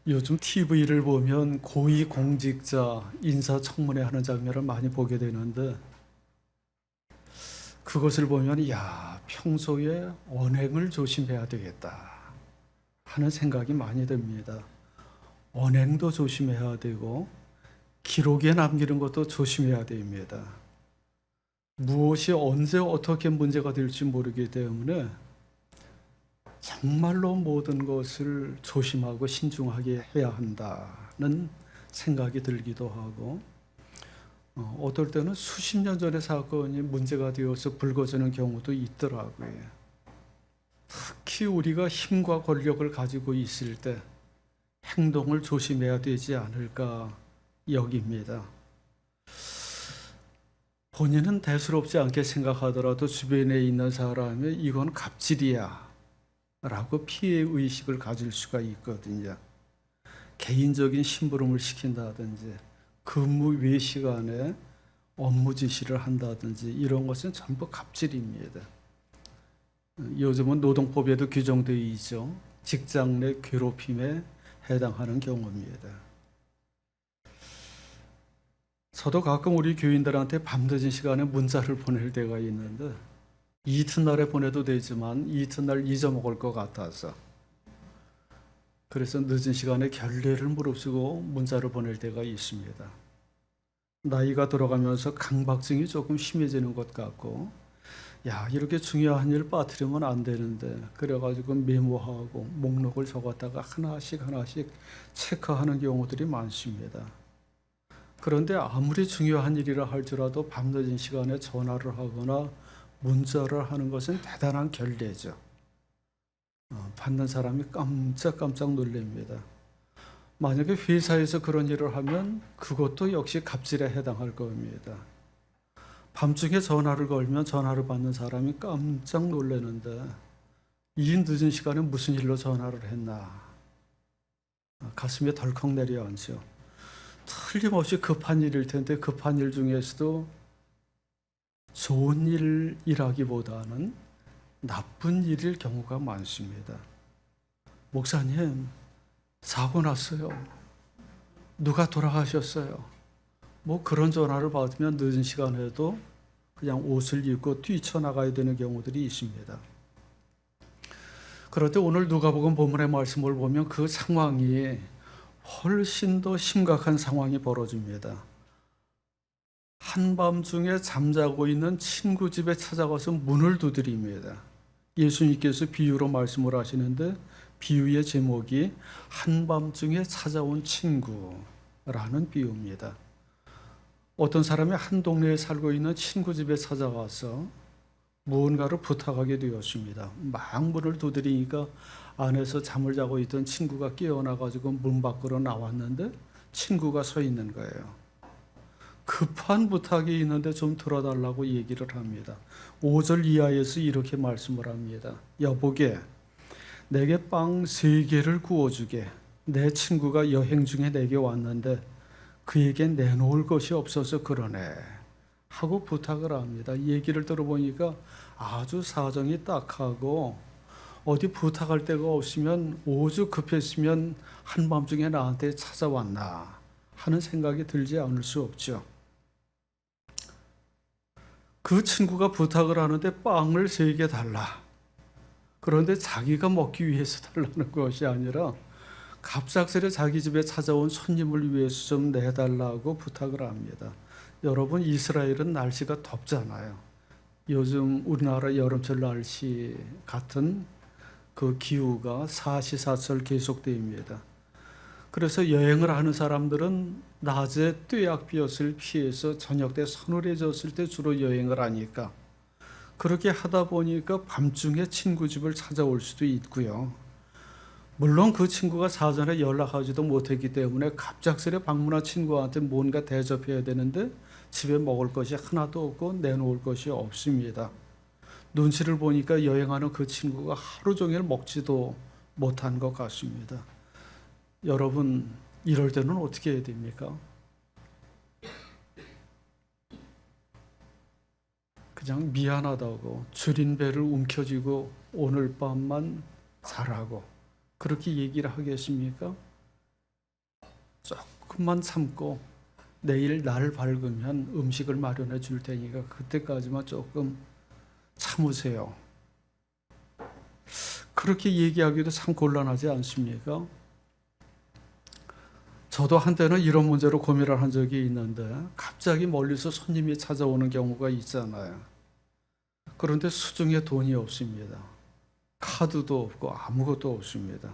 요즘 TV를 보면 고위공직자 인사청문회 하는 장면을 많이 보게 되는데 그것을 보면 평소에 언행을 조심해야 되겠다 하는 생각이 많이 듭니다. 언행도 조심해야 되고 기록에 남기는 것도 조심해야 됩니다. 무엇이 언제 어떻게 문제가 될지 모르기 때문에 정말로 모든 것을 조심하고 신중하게 해야 한다는 생각이 들기도 하고, 어떨 때는 수십 년 전의 사건이 문제가 되어서 불거지는 경우도 있더라고요. 특히 우리가 힘과 권력을 가지고 있을 때 행동을 조심해야 되지 않을까 여깁니다. 본인은 대수롭지 않게 생각하더라도 주변에 있는 사람이 이건 갑질이야 라고 피해의식을 가질 수가 있거든요. 개인적인 심부름을 시킨다든지 근무 외 시간에 업무 지시를 한다든지 이런 것은 전부 갑질입니다. 요즘은 노동법에도 규정되어 있죠. 직장 내 괴롭힘에 해당하는 경우입니다. 저도 가끔 우리 교인들한테 밤늦은 시간에 문자를 보낼 때가 있는데 이튿날에 보내도 되지만 이튿날 잊어먹을 것 같아서 그래서 늦은 시간에 결례를 무릅쓰고 문자를 보낼 때가 있습니다. 나이가 들어가면서 강박증이 조금 심해지는 것 같고 이렇게 중요한 일 빠뜨리면 안 되는데 그래가지고 메모하고 목록을 적었다가 하나씩 체크하는 경우들이 많습니다. 그런데 아무리 중요한 일이라 할지라도 밤늦은 시간에 전화를 하거나 문자를 하는 것은 대단한 결례죠. 받는 사람이 깜짝 놀랍니다. 만약에 회사에서 그런 일을 하면 그것도 역시 갑질에 해당할 겁니다. 밤중에 전화를 걸면 전화를 받는 사람이 깜짝 놀라는데 이 늦은 시간에 무슨 일로 전화를 했나 가슴에 덜컥 내려앉죠. 틀림없이 급한 일일 텐데 급한 일 중에서도 좋은 일이라기보다는 나쁜 일일 경우가 많습니다. 목사님, 사고 났어요. 누가 돌아가셨어요. 뭐 그런 전화를 받으면 늦은 시간에도 그냥 옷을 입고 뛰쳐나가야 되는 경우들이 있습니다. 그런데 오늘 누가복음 본문의 말씀을 보면 그 상황이 훨씬 더 심각한 상황이 벌어집니다. 한밤중에 잠자고 있는 친구 집에 찾아가서 문을 두드립니다. 예수님께서 비유로 말씀을 하시는데 비유의 제목이 한밤중에 찾아온 친구라는 비유입니다. 어떤 사람이 한 동네에 살고 있는 친구 집에 찾아가서 무언가를 부탁하게 되었습니다. 막 문을 두드리니까 안에서 잠을 자고 있던 친구가 깨어나가지고 문 밖으로 나왔는데 친구가 서 있는 거예요. 급한 부탁이 있는데 좀 들어달라고 얘기를 합니다. 5절 이하에서 이렇게 말씀을 합니다. 여보게, 내게 빵 3개를 구워주게. 내 친구가 여행 중에 내게 왔는데 그에게 내놓을 것이 없어서 그러네 하고 부탁을 합니다. 얘기를 들어보니까 아주 사정이 딱하고 어디 부탁할 데가 없으면 오죽 급했으면 한밤중에 나한테 찾아왔나 하는 생각이 들지 않을 수 없죠. 그 친구가 부탁을 하는데 빵을 3개 달라. 그런데 자기가 먹기 위해서 달라는 것이 아니라 갑작스레 자기 집에 찾아온 손님을 위해서 좀 내달라고 부탁을 합니다. 여러분, 이스라엘은 날씨가 덥잖아요. 요즘 우리나라 여름철 날씨 같은 그 기후가 사시사철 계속됩니다. 그래서 여행을 하는 사람들은 낮에 뙤약볕을 피해서 저녁 때 서늘해졌을 때 주로 여행을 하니까 그렇게 하다 보니까 밤중에 친구 집을 찾아올 수도 있고요. 물론 그 친구가 사전에 연락하지도 못했기 때문에 갑작스레 방문한 친구한테 뭔가 대접해야 되는데 집에 먹을 것이 하나도 없고 내놓을 것이 없습니다. 눈치를 보니까 여행하는 그 친구가 하루 종일 먹지도 못한 것 같습니다. 여러분, 이럴 때는 어떻게 해야 됩니까? 그냥 미안하다고 줄인 배를 움켜쥐고 오늘 밤만 자라고 그렇게 얘기를 하겠습니까? 조금만 참고 내일 날 밝으면 음식을 마련해 줄 테니까 그때까지만 조금 참으세요. 그렇게 얘기하기도 참 곤란하지 않습니까? 저도 한때는 이런 문제로 고민을 한 적이 있는데 갑자기 멀리서 손님이 찾아오는 경우가 있잖아요. 그런데 수중에 돈이 없습니다. 카드도 없고 아무것도 없습니다.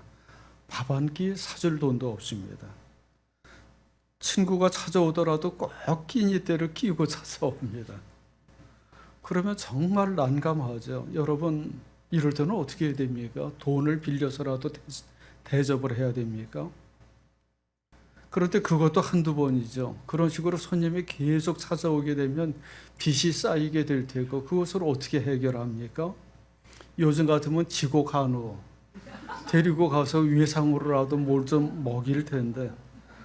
밥 한 끼 사줄 돈도 없습니다. 친구가 찾아오더라도 꼭 끼니때를 끼고 찾아옵니다. 그러면 정말 난감하죠. 여러분, 이럴 때는 어떻게 해야 됩니까? 돈을 빌려서라도 대접을 해야 됩니까? 그런데 그것도 한두 번이죠. 그런 식으로 손님이 계속 찾아오게 되면 빚이 쌓이게 될 테고 그것을 어떻게 해결합니까? 요즘 같으면 지고 간 후 데리고 가서 외상으로라도 뭘 좀 먹일 텐데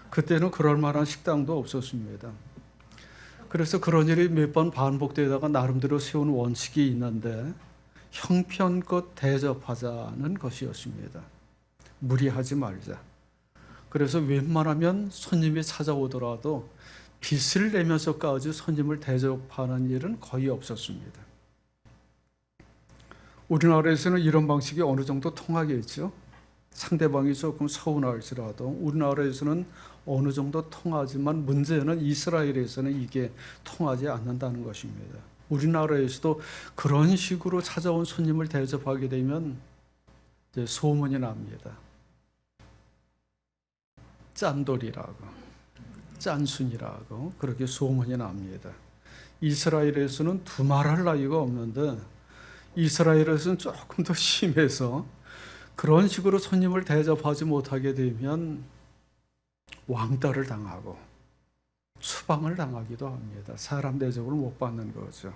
그때는 그럴 만한 식당도 없었습니다. 그래서 그런 일이 몇 번 반복되다가 나름대로 세운 원칙이 있는데 형편껏 대접하자는 것이었습니다. 무리하지 말자. 그래서 웬만하면 손님이 찾아오더라도 빚을 내면서까지 손님을 대접하는 일은 거의 없었습니다. 우리나라에서는 이런 방식이 어느 정도 통하겠죠. 상대방이 조금 서운할지라도 우리나라에서는 어느 정도 통하지만 문제는 이스라엘에서는 이게 통하지 않는다는 것입니다. 우리나라에서도 그런 식으로 찾아온 손님을 대접하게 되면 이제 소문이 납니다. 짠돌이라고, 짠순이라고 그렇게 소문이 납니다. 이스라엘에서는 두말할 나위가 없는데 이스라엘에서는 조금 더 심해서 그런 식으로 손님을 대접하지 못하게 되면 왕따를 당하고 추방을 당하기도 합니다. 사람 대접을 못 받는 거죠.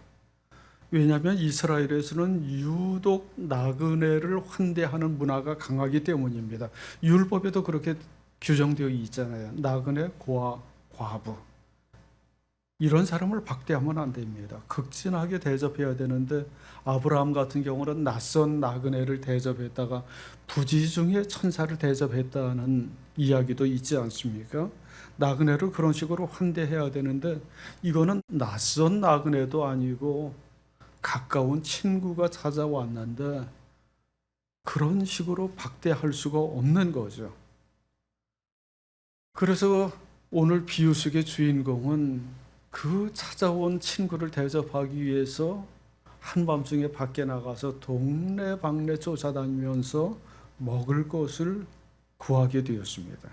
왜냐하면 이스라엘에서는 유독 나그네를 환대하는 문화가 강하기 때문입니다. 율법에도 그렇게 규정되어 있잖아요. 나그네, 고아, 과부 이런 사람을 박대하면 안 됩니다. 극진하게 대접해야 되는데 아브라함 같은 경우는 낯선 나그네를 대접했다가 부지 중에 천사를 대접했다는 이야기도 있지 않습니까? 나그네를 그런 식으로 환대해야 되는데 이거는 낯선 나그네도 아니고 가까운 친구가 찾아왔는데 그런 식으로 박대할 수가 없는 거죠. 그래서 오늘 비유 속의 주인공은 그 찾아온 친구를 대접하기 위해서 한밤중에 밖에 나가서 동네방네 쫓아다니면서 먹을 것을 구하게 되었습니다.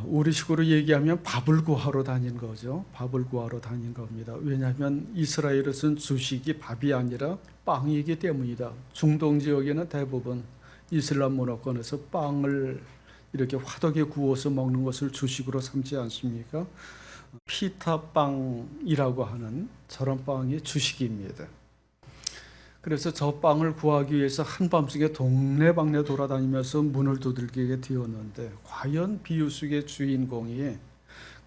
우리식으로 얘기하면 밥을 구하러 다닌 거죠. 밥을 구하러 다닌 겁니다. 왜냐하면 이스라엘에서는 주식이 밥이 아니라 빵이기 때문이다. 중동 지역에는 대부분 이슬람 문화권에서 빵을 이렇게 화덕에 구워서 먹는 것을 주식으로 삼지 않습니까? 피타빵이라고 하는 저런 빵이 주식입니다. 그래서 저 빵을 구하기 위해서 한밤중에 동네방네 돌아다니면서 문을 두들기게 되었는데 과연 비유 속의 주인공이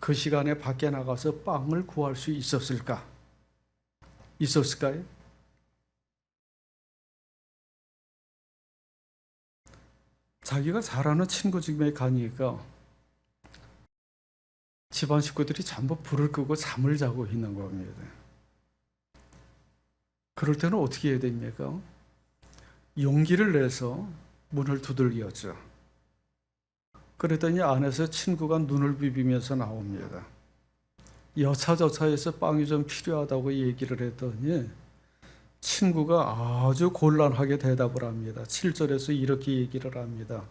그 시간에 밖에 나가서 빵을 구할 수 있었을까? 있었을까요? 자기가 잘 아는 친구 집에 가니까 집안 식구들이 전부 불을 끄고 잠을 자고 있는 겁니다. 그럴 때는 어떻게 해야 됩니까? 용기를 내서 문을 두들겼죠. 그랬더니 안에서 친구가 눈을 비비면서 나옵니다. 여차저차해서 빵이 좀 필요하다고 얘기를 했더니 친구가 아주 곤란하게 대답을 합니다. 7절에서 이렇게 얘기를 합니다.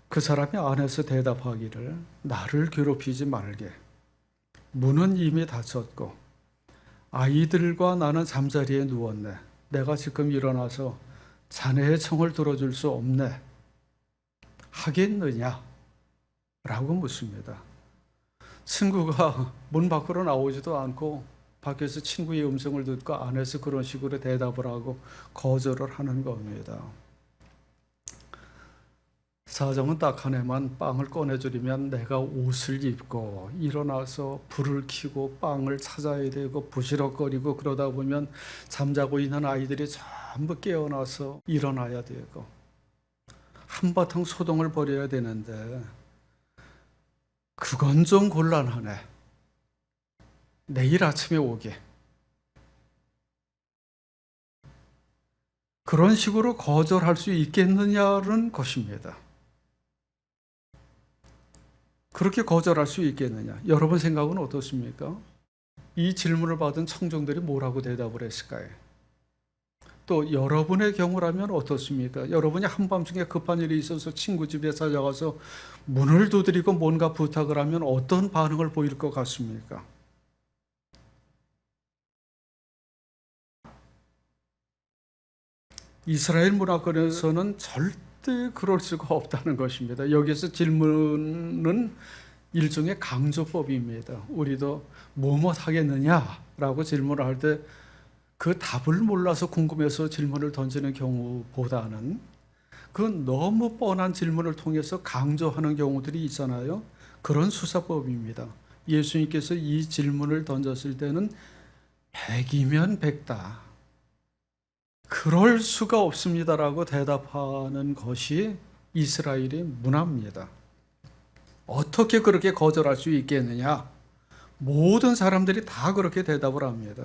그 사람이 안에서 대답하기를 나를 괴롭히지 말게. 문은 이미 닫혔고 아이들과 나는 잠자리에 누웠네. 내가 지금 일어나서 자네의 청을 들어줄 수 없네. 하겠느냐? 라고 묻습니다. 친구가 문 밖으로 나오지도 않고 밖에서 친구의 음성을 듣고 안에서 그런 식으로 대답을 하고 거절을 하는 겁니다. 사정은 딱 하나만 빵을 꺼내주려면 내가 옷을 입고 일어나서 불을 켜고 빵을 찾아야 되고 부시럭거리고 그러다 보면 잠자고 있는 아이들이 전부 깨어나서 일어나야 되고 한바탕 소동을 벌여야 되는데 그건 좀 곤란하네. 내일 아침에 오게. 그런 식으로 거절할 수 있겠느냐는 것입니다. 그렇게 거절할 수 있겠느냐? 여러분 생각은 어떻습니까? 이 질문을 받은 청중들이 뭐라고 대답을 했을까요? 또 여러분의 경우라면 어떻습니까? 여러분이 한밤중에 급한 일이 있어서 친구 집에 찾아가서 문을 두드리고 뭔가 부탁을 하면 어떤 반응을 보일 것 같습니까? 이스라엘 문화권에서는 절대 그럴 수가 없다는 것입니다. 여기서 질문은 일종의 강조법입니다. 우리도 뭐뭐 하겠느냐라고 질문을 할 때 그 답을 몰라서 궁금해서 질문을 던지는 경우보다는 그 너무 뻔한 질문을 통해서 강조하는 경우들이 있잖아요. 그런 수사법입니다. 예수님께서 이 질문을 던졌을 때는 백이면 백다. 그럴 수가 없습니다라고 대답하는 것이 이스라엘의 문화입니다. 어떻게 그렇게 거절할 수 있겠느냐? 모든 사람들이 다 그렇게 대답을 합니다.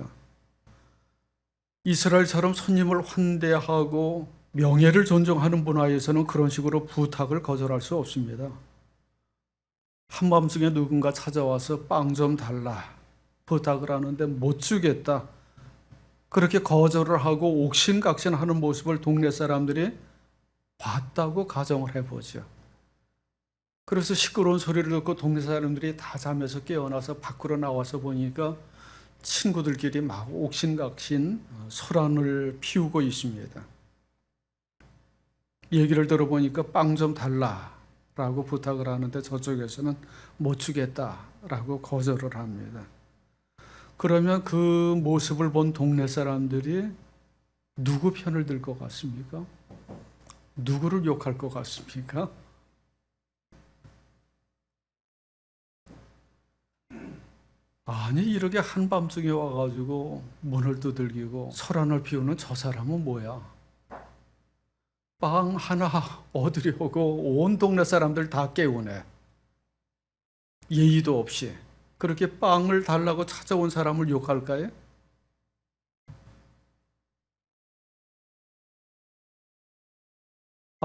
이스라엘처럼 손님을 환대하고 명예를 존중하는 문화에서는 그런 식으로 부탁을 거절할 수 없습니다. 한밤중에 누군가 찾아와서 빵 좀 달라 부탁을 하는데 못 주겠다. 그렇게 거절을 하고 옥신각신하는 모습을 동네 사람들이 봤다고 가정을 해보죠. 그래서 시끄러운 소리를 듣고 동네 사람들이 다 잠에서 깨어나서 밖으로 나와서 보니까 친구들끼리 막 옥신각신 소란을 피우고 있습니다. 얘기를 들어보니까 빵 좀 달라라고 부탁을 하는데 저쪽에서는 못 주겠다라고 거절을 합니다. 그러면 그 모습을 본 동네 사람들이 누구 편을 들 것 같습니까? 누구를 욕할 것 같습니까? 아니 이렇게 한밤중에 와가지고 문을 두들기고 소란을 피우는 저 사람은 뭐야? 빵 하나 얻으려고 온 동네 사람들 다 깨우네. 예의도 없이 그렇게 빵을 달라고 찾아온 사람을 욕할까요?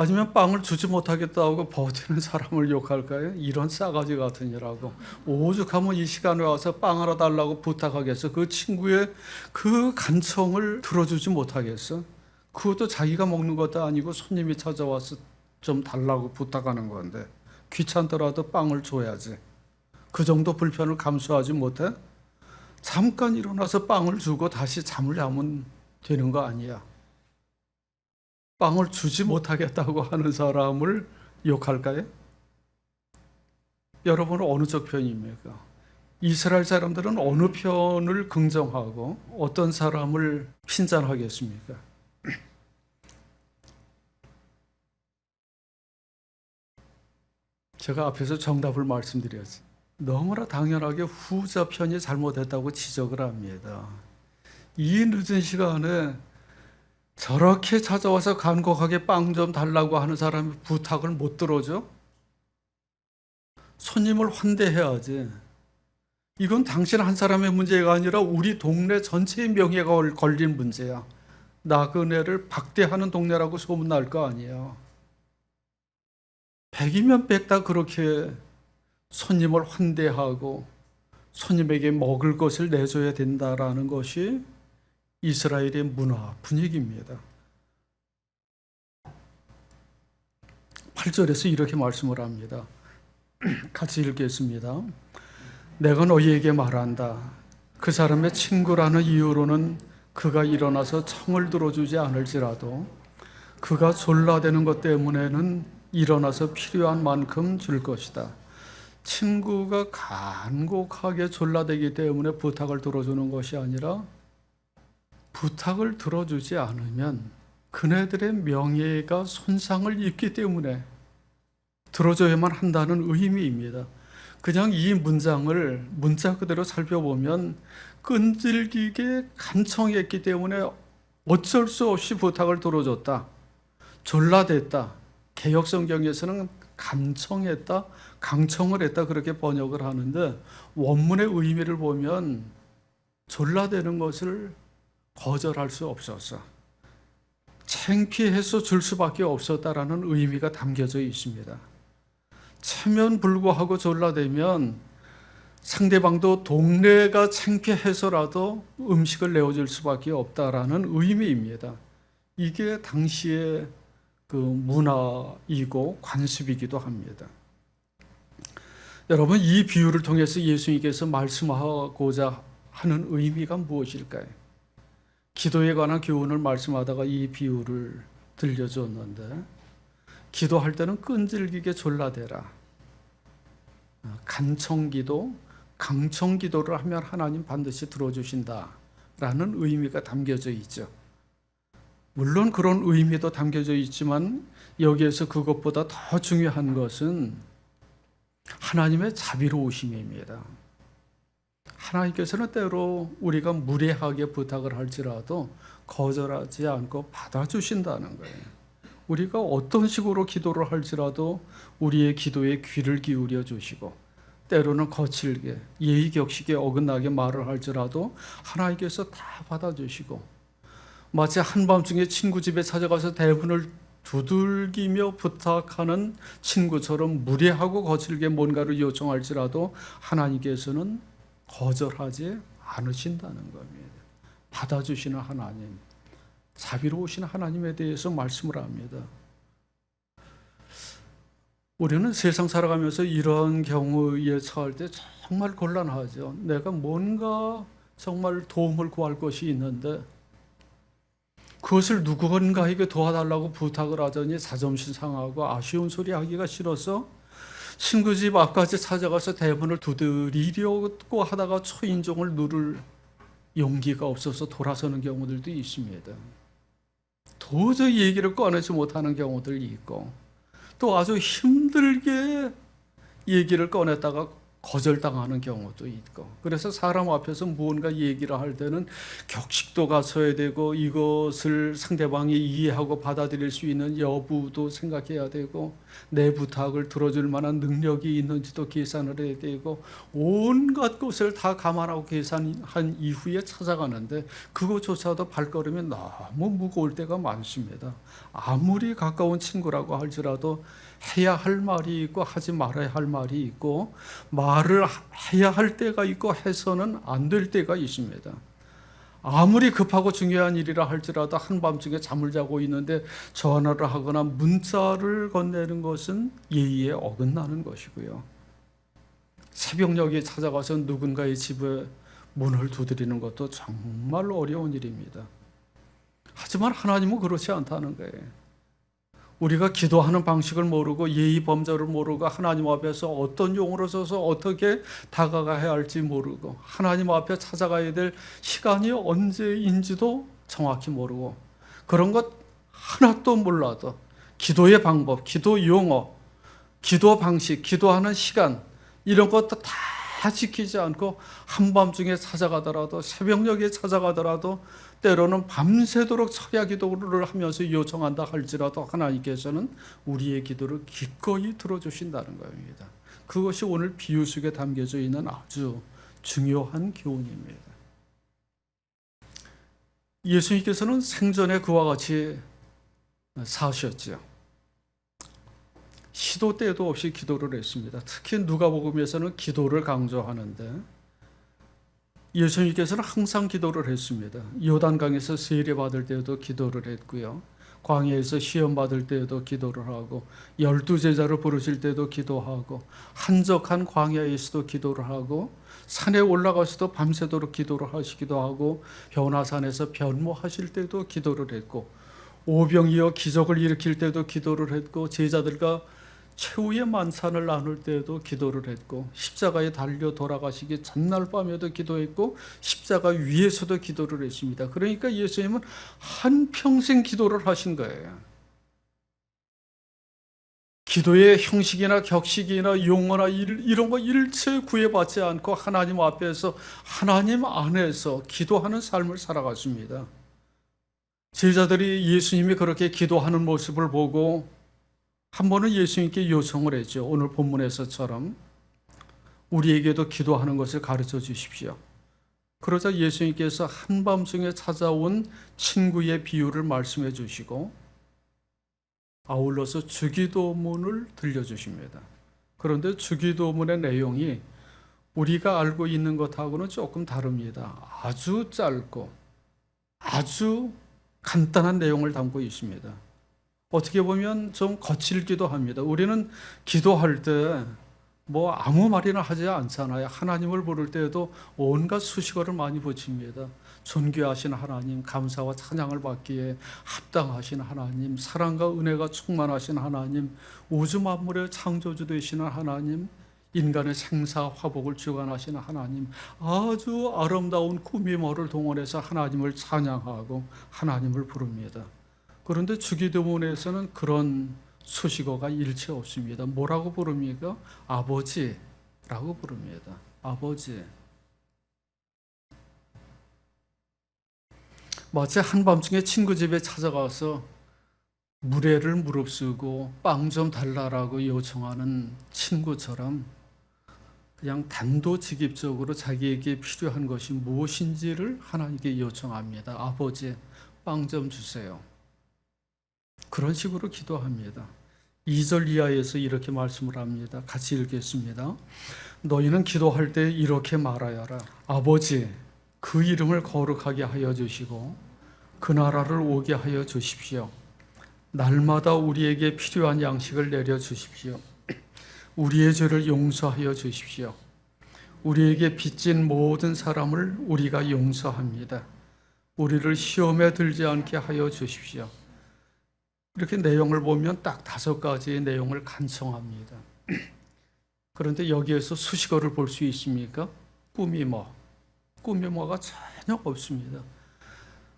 아니면 빵을 주지 못하겠다고 버티는 사람을 욕할까요? 이런 싸가지 같은 이라고. 오죽하면 이 시간에 와서 빵 하나 달라고 부탁하겠어? 그 친구의 그 간청을 들어주지 못하겠어? 그것도 자기가 먹는 것도 아니고 손님이 찾아와서 좀 달라고 부탁하는 건데 귀찮더라도 빵을 줘야지. 그 정도 불편을 감수하지 못해? 잠깐 일어나서 빵을 주고 다시 잠을 자면 되는 거 아니야. 빵을 주지 못하겠다고 하는 사람을 욕할까요? 여러분은 어느 쪽 편입니까? 이스라엘 사람들은 어느 편을 긍정하고 어떤 사람을 핀잔하겠습니까? 제가 앞에서 정답을 말씀드렸지. 너무나 당연하게 후자 편이 잘못했다고 지적을 합니다. 이 늦은 시간에 저렇게 찾아와서 간곡하게 빵 좀 달라고 하는 사람이 부탁을 못 들어줘? 손님을 환대해야지. 이건 당신 한 사람의 문제가 아니라 우리 동네 전체의 명예가 걸린 문제야. 나그네를 박대하는 동네라고 소문날 거 아니야. 백이면 백다 그렇게 손님을 환대하고 손님에게 먹을 것을 내줘야 된다라는 것이 이스라엘의 문화 분위기입니다. 8절에서 이렇게 말씀을 합니다. 같이 읽겠습니다. 내가 너희에게 말한다. 그 사람의 친구라는 이유로는 그가 일어나서 청을 들어주지 않을지라도 그가 졸라대는 것 때문에는 일어나서 필요한 만큼 줄 것이다. 친구가 간곡하게 졸라대기 때문에 부탁을 들어주는 것이 아니라 부탁을 들어주지 않으면 그네들의 명예가 손상을 입기 때문에 들어줘야만 한다는 의미입니다. 그냥 이 문장을 문자 그대로 살펴보면 끈질기게 간청했기 때문에 어쩔 수 없이 부탁을 들어줬다. 졸라댔다. 개역 성경에서는 간청했다, 강청을 했다 그렇게 번역을 하는데 원문의 의미를 보면 졸라대는 것을 거절할 수 없었어. 창피해서 줄 수밖에 없었다라는 의미가 담겨져 있습니다. 체면 불구하고 졸라대면 상대방도 동네가 창피해서라도 음식을 내어줄 수밖에 없다라는 의미입니다. 이게 당시의 그 문화이고 관습이기도 합니다. 여러분, 이 비유를 통해서 예수님께서 말씀하고자 하는 의미가 무엇일까요? 기도에 관한 교훈을 말씀하다가 이 비유를 들려줬는데, 기도할 때는 끈질기게 졸라대라. 간청기도, 강청기도를 하면 하나님 반드시 들어주신다라는 의미가 담겨져 있죠. 물론 그런 의미도 담겨져 있지만 여기에서 그것보다 더 중요한 것은 하나님의 자비로우심입니다. 하나님께서는 때로 우리가 무례하게 부탁을 할지라도 거절하지 않고 받아주신다는 거예요. 우리가 어떤 식으로 기도를 할지라도 우리의 기도에 귀를 기울여 주시고, 때로는 거칠게 예의격식에 어긋나게 말을 할지라도 하나님께서 다 받아주시고, 마치 한밤중에 친구 집에 찾아가서 대문을 두들기며 부탁하는 친구처럼 무례하고 거칠게 뭔가를 요청할지라도 하나님께서는 거절하지 않으신다는 겁니다. 받아주시는 하나님, 자비로우신 하나님에 대해서 말씀을 합니다. 우리는 세상 살아가면서 이런 경우에 처할 때 정말 곤란하죠. 내가 뭔가 정말 도움을 구할 것이 있는데 그것을 누군가에게 도와달라고 부탁을 하더니 자존심 상하고 아쉬운 소리 하기가 싫어서 친구 집 앞까지 찾아가서 대문을 두드리려고 하다가 초인종을 누를 용기가 없어서 돌아서는 경우들도 있습니다. 도저히 얘기를 꺼내지 못하는 경우들이 있고, 또 아주 힘들게 얘기를 꺼냈다가 거절당하는 경우도 있고, 그래서 사람 앞에서 무언가 얘기를 할 때는 격식도 갖춰야 되고 이것을 상대방이 이해하고 받아들일 수 있는 여부도 생각해야 되고 내 부탁을 들어줄 만한 능력이 있는지도 계산을 해야 되고 온갖 것을 다 감안하고 계산한 이후에 찾아가는데 그것조차도 발걸음이 너무 무거울 때가 많습니다. 아무리 가까운 친구라고 할지라도 해야 할 말이 있고 하지 말아야 할 말이 있고 말을 해야 할 때가 있고 해서는 안 될 때가 있습니다. 아무리 급하고 중요한 일이라 할지라도 한밤중에 잠을 자고 있는데 전화를 하거나 문자를 건네는 것은 예의에 어긋나는 것이고요. 새벽녘에 찾아가서 누군가의 집에 문을 두드리는 것도 정말 어려운 일입니다. 하지만 하나님은 그렇지 않다는 거예요. 우리가 기도하는 방식을 모르고 예의 범절을 모르고 하나님 앞에서 어떤 용어로 써서 어떻게 다가가야 할지 모르고 하나님 앞에 찾아가야 될 시간이 언제인지도 정확히 모르고 그런 것 하나도 몰라도 기도의 방법, 기도 용어, 기도 방식, 기도하는 시간 이런 것도 다 지키지 않고 한밤중에 찾아가더라도 새벽녘에 찾아가더라도 때로는 밤새도록 철야 기도를 하면서 요청한다 할지라도 하나님께서는 우리의 기도를 기꺼이 들어주신다는 겁니다. 그것이 오늘 비유 속에 담겨져 있는 아주 중요한 교훈입니다. 예수님께서는 생전에 그와 같이 사셨죠. 시도 때도 없이 기도를 했습니다. 특히 누가복음에서는 기도를 강조하는데 예수님께서는 항상 기도를 했습니다. 요단강에서 세례받을 때에도 기도를 했고요. 광야에서 시험 받을 때에도 기도를 하고 12제자를 부르실 때도 기도하고 한적한 광야에서도 기도를 하고 산에 올라가서도 밤새도록 기도를 하시기도 하고 변화산에서 변모하실 때도 기도를 했고 오병이어 기적을 일으킬 때도 기도를 했고 제자들과 최후의 만찬을 나눌 때에도 기도를 했고 십자가에 달려 돌아가시기 전날 밤에도 기도했고 십자가 위에서도 기도를 했습니다. 그러니까 예수님은 한평생 기도를 하신 거예요. 기도의 형식이나 격식이나 용어나 이런 거 일체 구애받지 않고 하나님 앞에서 하나님 안에서 기도하는 삶을 한 번은 예수님께 요청을 했죠. 오늘 본문에서처럼 우리에게도 기도하는 것을 가르쳐 주십시오. 그러자 예수님께서 한밤중에 찾아온 친구의 비유를 말씀해 주시고 아울러서 주기도문을 들려주십니다. 그런데 주기도문의 내용이 우리가 알고 있는 것하고는 조금 다릅니다. 아주 짧고 아주 간단한 내용을 담고 있습니다. 어떻게 보면 좀 거칠기도 합니다. 우리는 기도할 때 뭐 아무 말이나 하지 않잖아요. 하나님을 부를 때에도 온갖 수식어를 많이 붙입니다. 존귀하신 하나님, 감사와 찬양을 받기에 합당하신 하나님, 사랑과 은혜가 충만하신 하나님, 우주 만물의 창조주 되시는 하나님, 인간의 생사 화복을 주관하시는 하나님, 아주 아름다운 꾸미모를 동원해서 하나님을 찬양하고 하나님을 부릅니다. 그런데 주기도문에서는 그런 수식어가 일체 없습니다. 뭐라고 부릅니까? 아버지라고 부릅니다. 아버지. 마치 한밤중에 친구 집에 찾아가서 무례를 무릅쓰고 빵 좀 달라라고 요청하는 친구처럼 그냥 단도직입적으로 자기에게 필요한 것이 무엇인지를 하나님께 요청합니다. 아버지, 빵 좀 주세요. 그런 식으로 기도합니다. 2절 이하에서 이렇게 말씀을 합니다. 같이 읽겠습니다. 너희는 기도할 때 이렇게 말하여라. 아버지, 그 이름을 거룩하게 하여 주시고 그 나라를 오게 하여 주십시오. 날마다 우리에게 필요한 양식을 내려 주십시오. 우리의 죄를 용서하여 주십시오. 우리에게 빚진 모든 사람을 우리가 용서합니다. 우리를 시험에 들지 않게 하여 주십시오. 이렇게 내용을 보면 딱 5가지의 내용을 간청합니다. 그런데 여기에서 수식어를 볼 수 있습니까? 꾸미모가 전혀 없습니다.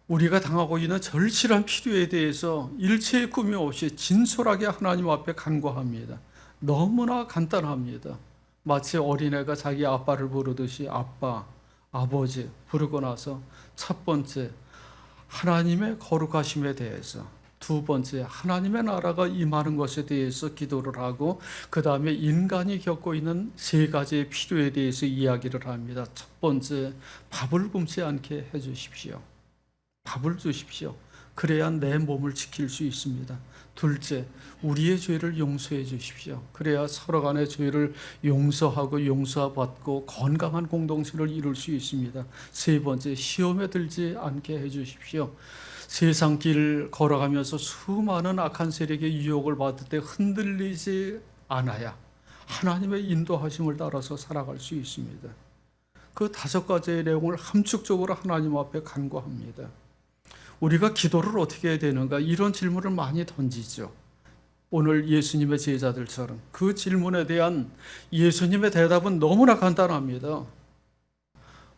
우리가 당하고 있는 절실한 필요에 대해서 일체의 꾸밈 없이 진솔하게 하나님 앞에 간구합니다. 너무나 간단합니다. 마치 어린애가 자기 아빠를 부르듯이 아빠, 아버지 부르고 나서 첫 번째, 하나님의 거룩하심에 대해서, 두 번째, 하나님의 나라가 임하는 것에 대해서 기도를 하고 그 다음에 인간이 겪고 있는 3가지의 필요에 대해서 이야기를 합니다. 첫 번째, 밥을 굶지 않게 해주십시오. 밥을 주십시오. 그래야 내 몸을 지킬 수 있습니다. 둘째, 우리의 죄를 용서해 주십시오. 그래야 서로 간의 죄를 용서하고 용서받고 건강한 공동체를 이룰 수 있습니다. 세 번째, 시험에 들지 않게 해 주십시오. 세상 길을 걸어가면서 수많은 악한 세력의 유혹을 받을 때 흔들리지 않아야 하나님의 인도하심을 따라서 살아갈 수 있습니다. 그 5가지의 내용을 함축적으로 하나님 앞에 간구합니다. 우리가 기도를 어떻게 해야 되는가? 이런 질문을 많이 던지죠. 오늘 예수님의 제자들처럼. 그 질문에 대한 예수님의 대답은 너무나 간단합니다.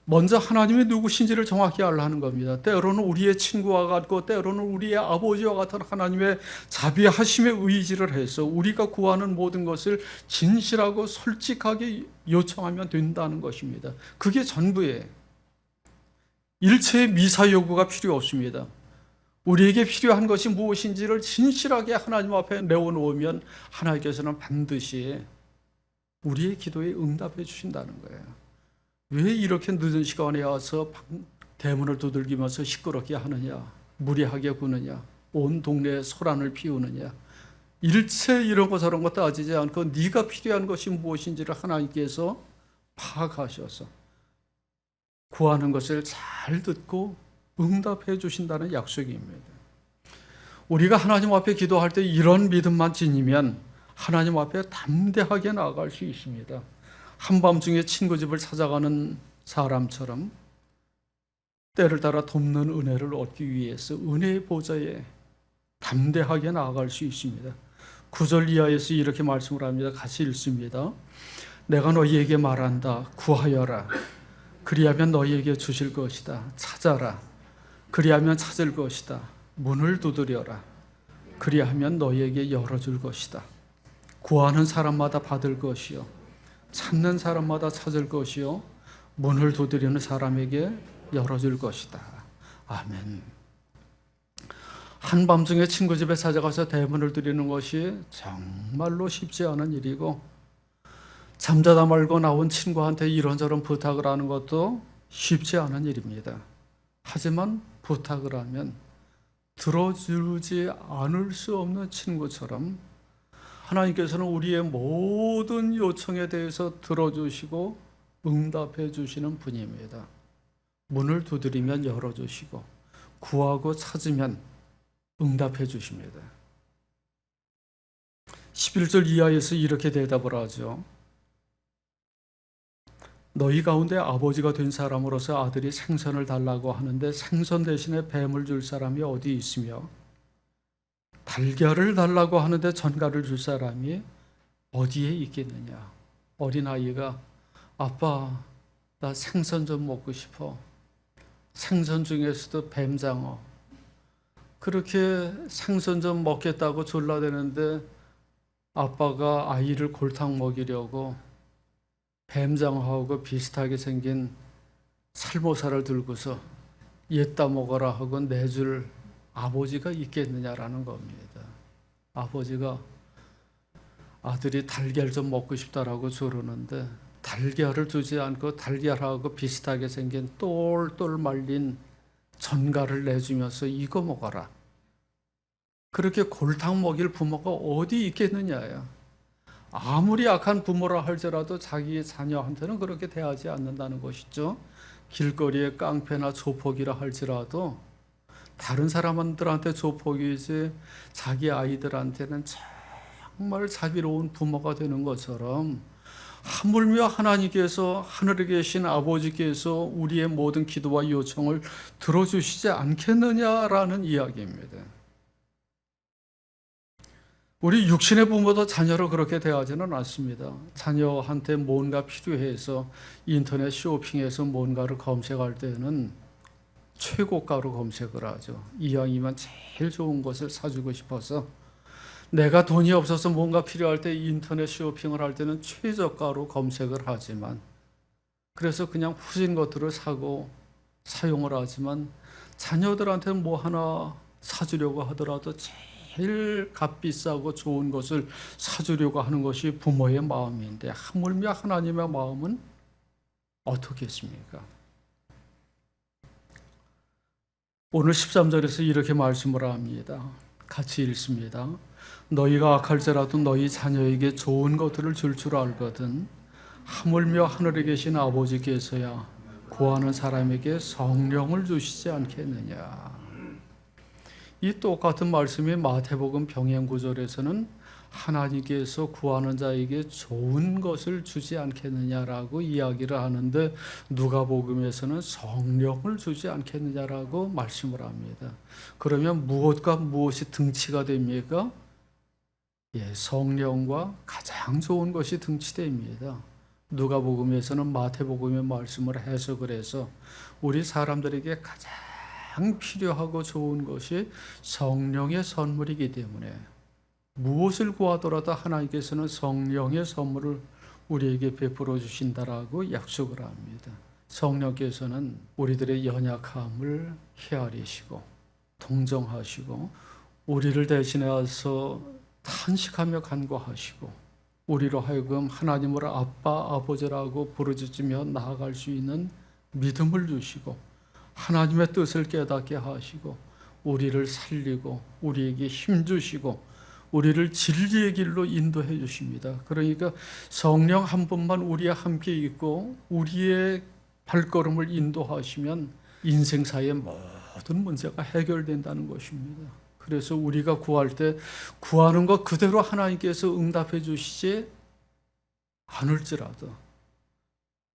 먼저 하나님이 누구신지를 정확히 알라는 겁니다. 때로는 우리의 친구와 같고 때로는 우리의 아버지와 같은 하나님의 자비하심의 의지를 해서 우리가 구하는 모든 것을 진실하고 솔직하게 요청하면 된다는 것입니다. 그게 전부예요. 일체의 미사 요구가 필요 없습니다. 우리에게 필요한 것이 무엇인지를 진실하게 하나님 앞에 내어놓으면 하나님께서는 반드시 우리의 기도에 응답해 주신다는 거예요. 왜 이렇게 늦은 시간에 와서 대문을 두들기면서 시끄럽게 하느냐, 무리하게 구느냐, 온 동네에 소란을 피우느냐, 일체 이런 거 저런 거 따지지 않고 네가 필요한 것이 무엇인지를 하나님께서 파악하셔서 구하는 것을 잘 듣고 응답해 주신다는 약속입니다. 우리가 하나님 앞에 기도할 때 이런 믿음만 지니면 하나님 앞에 담대하게 나아갈 수 있습니다. 한밤중에 친구 집을 찾아가는 사람처럼 때를 따라 돕는 은혜를 얻기 위해서 은혜의 보좌에 담대하게 나아갈 수 있습니다. 9절 이하에서 이렇게 말씀을 합니다. 같이 읽습니다. 내가 너희에게 말한다. 구하여라. 그리하면 너희에게 주실 것이다. 찾아라. 그리하면 찾을 것이다. 문을 두드려라. 그리하면 너희에게 열어줄 것이다. 구하는 사람마다 받을 것이요 찾는 사람마다 찾을 것이요 문을 두드리는 사람에게 열어줄 것이다. 아멘. 한밤중에 친구 집에 찾아가서 대문을 드리는 것이 정말로 쉽지 않은 일이고, 잠자다 말고 나온 친구한테 이런저런 부탁을 하는 것도 쉽지 않은 일입니다. 하지만 부탁을 하면 들어주지 않을 수 없는 친구처럼 하나님께서는 우리의 모든 요청에 대해서 들어주시고 응답해 주시는 분입니다. 문을 두드리면 열어주시고 구하고 찾으면 응답해 주십니다. 11절 이하에서 이렇게 대답을 하죠. 너희 가운데 아버지가 된 사람으로서 아들이 생선을 달라고 하는데 생선 대신에 뱀을 줄 사람이 어디 있으며 달걀을 달라고 하는데 전갈을 줄 사람이 어디에 있겠느냐. 어린아이가 아빠 나 생선 좀 먹고 싶어. 생선 중에서도 뱀장어. 그렇게 생선 좀 먹겠다고 졸라대는데 아빠가 아이를 골탕 먹이려고 뱀장어하고 비슷하게 생긴 살모사를 들고서 얘따 먹어라 하고 내줄 아버지가 있겠느냐라는 겁니다. 아버지가 아들이 달걀 좀 먹고 싶다라고 조르는데 달걀을 주지 않고 달걀하고 비슷하게 생긴 똘똘 말린 전갈을 내주면서 이거 먹어라. 그렇게 골탕 먹일 부모가 어디 있겠느냐요. 아무리 악한 부모라 할지라도 자기의 자녀한테는 그렇게 대하지 않는다는 것이죠. 길거리에 깡패나 조폭이라 할지라도 다른 사람들한테 조폭이지 자기 아이들한테는 정말 자비로운 부모가 되는 것처럼 하물며 하나님께서 하늘에 계신 아버지께서 우리의 모든 기도와 요청을 들어주시지 않겠느냐라는 이야기입니다. 우리 육신의 부모도 자녀를 그렇게 대하지는 않습니다. 자녀한테 뭔가 필요해서 인터넷 쇼핑에서 뭔가를 검색할 때는 최고가로 검색을 하죠. 이왕이면 제일 좋은 것을 사주고 싶어서 내가 돈이 없어서 뭔가 필요할 때 인터넷 쇼핑을 할 때는 최저가로 검색을 하지만 그래서 그냥 후진 것들을 사고 사용을 하지만 자녀들한테는 뭐 하나 사주려고 하더라도 제일 값비싸고 좋은 것을 사주려고 하는 것이 부모의 마음인데 하물며 하나님의 마음은 어떻겠습니까? 오늘 13절에서 이렇게 말씀을 합니다. 같이 읽습니다. 너희가 악할지라도 너희 자녀에게 좋은 것들을 줄 줄 알거든 하물며 하늘에 계신 아버지께서야 구하는 사람에게 성령을 주시지 않겠느냐. 이 똑같은 말씀이 마태복음 병행 구절에서는 하나님께서 구하는 자에게 좋은 것을 주지 않겠느냐라고 이야기를 하는데 누가복음에서는 성령을 주지 않겠느냐라고 말씀을 합니다. 그러면 무엇과 무엇이 등치가 됩니까? 성령과 가장 좋은 것이 등치됩니다. 누가복음에서는 마태복음의 말씀을 해석을 해서 우리 사람들에게 가장 필요하고 좋은 것이 성령의 선물이기 때문에 무엇을 구하더라도 하나님께서는 성령의 선물을 우리에게 베풀어 주신다라고 약속을 합니다. 성령께서는 우리들의 연약함을 헤아리시고 동정하시고 우리를 대신해서 탄식하며 간구하시고 우리로 하여금 하나님을 아빠 아버지라고 부르짖으며 나아갈 수 있는 믿음을 주시고 하나님의 뜻을 깨닫게 하시고 우리를 살리고 우리에게 힘 주시고 우리를 진리의 길로 인도해 주십니다. 그러니까 성령 한 분만 우리와 함께 있고 우리의 발걸음을 인도하시면 인생사의 모든 문제가 해결된다는 것입니다. 그래서 우리가 구할 때 구하는 것 그대로 하나님께서 응답해 주시지 않을지라도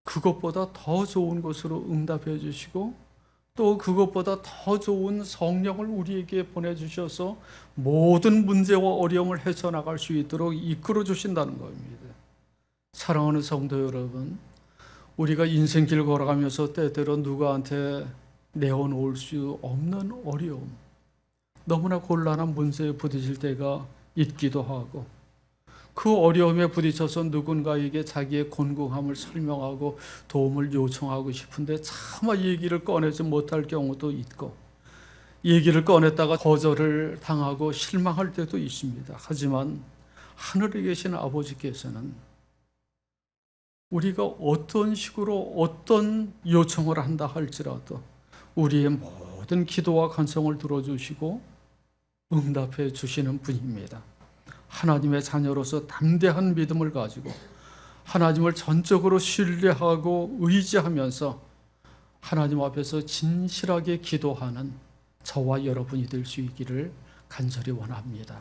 그것보다 더 좋은 것으로 응답해 주시고 또 그것보다 더 좋은 성령을 우리에게 보내주셔서 모든 문제와 어려움을 헤쳐나갈 수 있도록 이끌어 주신다는 겁니다. 사랑하는 성도 여러분, 우리가 인생길 걸어가면서 때때로 누구한테 내어놓을 수 없는 어려움, 너무나 곤란한 문제에 부딪힐 때가 있기도 하고 그 어려움에 부딪혀서 누군가에게 자기의 곤궁함을 설명하고 도움을 요청하고 싶은데 차마 얘기를 꺼내지 못할 경우도 있고 얘기를 꺼냈다가 거절을 당하고 실망할 때도 있습니다. 하지만 하늘에 계신 아버지께서는 우리가 어떤 식으로 어떤 요청을 한다 할지라도 우리의 모든 기도와 간청을 들어주시고 응답해 주시는 분입니다. 하나님의 자녀로서 담대한 믿음을 가지고 하나님을 전적으로 신뢰하고 의지하면서 하나님 앞에서 진실하게 기도하는 저와 여러분이 될 수 있기를 간절히 원합니다.